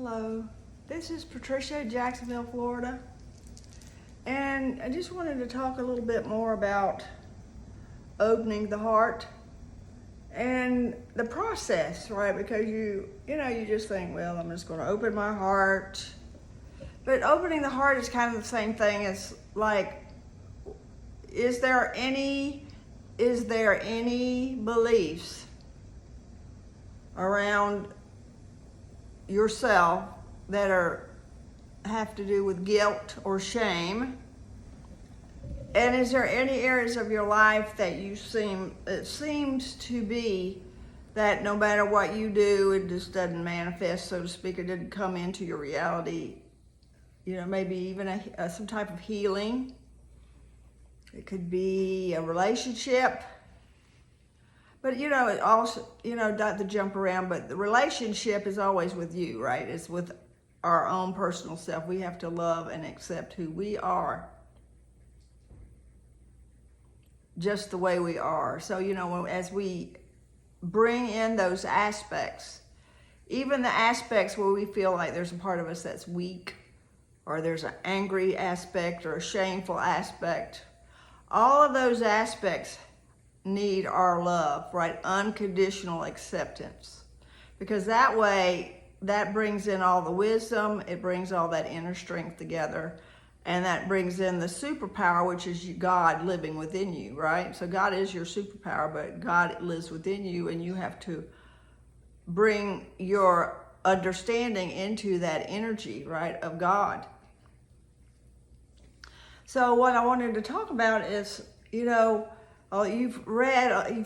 Hello, this is Patricia, Jacksonville, Florida. And I just wanted to talk a little bit more about opening the heart and the process, right? Because you just think, well, I'm just going to open my heart. But opening the heart is kind of the same thing as like, is there any beliefs around yourself that have to do with guilt or shame? And is there any areas of your life that it seems to be that no matter what you do, it just doesn't manifest, so to speak, it didn't come into your reality? Maybe even some type of healing. It could be a relationship. But it also, not to jump around, but the relationship is always with you, right? It's with our own personal self. We have to love and accept who we are, just the way we are. So, as we bring in those aspects, even the aspects where we feel like there's a part of us that's weak, or there's an angry aspect or a shameful aspect, all of those aspects need our love, right? Unconditional acceptance. Because that way, that brings in all the wisdom, it brings all that inner strength together, and that brings in the superpower, which is God living within you, right? So God is your superpower, but God lives within you, and you have to bring your understanding into that energy, right, of God. So what I wanted to talk about is, you've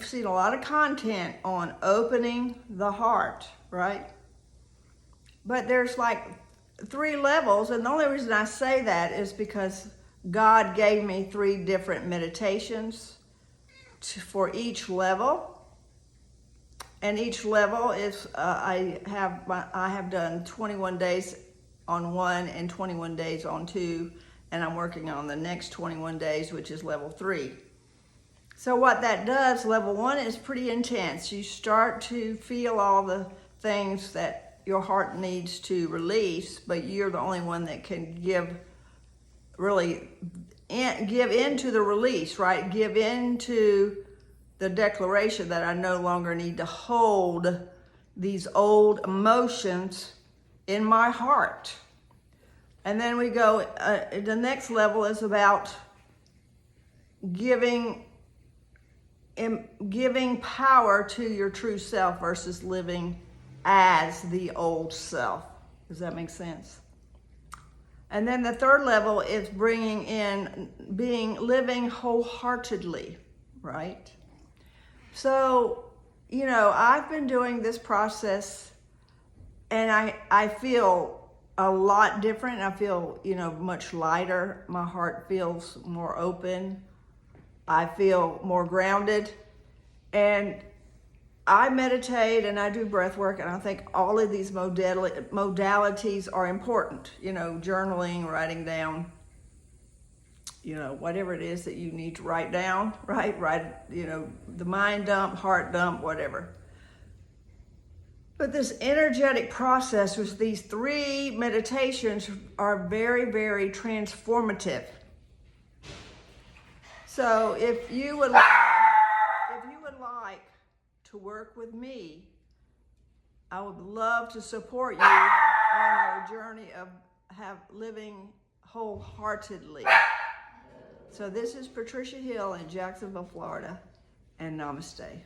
seen a lot of content on opening the heart, right? But there's like 3 levels, and the only reason I say that is because God gave me 3 different meditations for each level. And each level is, I have done 21 days on 1 and 21 days on 2, and I'm working on the next 21 days, which is level 3. So what that does, level 1 is pretty intense. You start to feel all the things that your heart needs to release, but you're the only one that can give into the release, right? Give into the declaration that I no longer need to hold these old emotions in my heart. And then we go, the next level is about giving power to your true self versus living as the old self. Does that make sense? And then the 3rd level is bringing in living wholeheartedly, right? So, I've been doing this process, and I feel a lot different. I feel, much lighter. My heart feels more open. I feel more grounded. And I meditate and I do breath work, and I think all of these modalities are important. Journaling, writing down, whatever it is that you need to write down, right? The mind dump, heart dump, whatever. But this energetic process with these 3 meditations are very, very transformative. So if you would like to work with me, I would love to support you on your journey of living wholeheartedly. So this is Patricia Hill in Jacksonville, Florida, and namaste.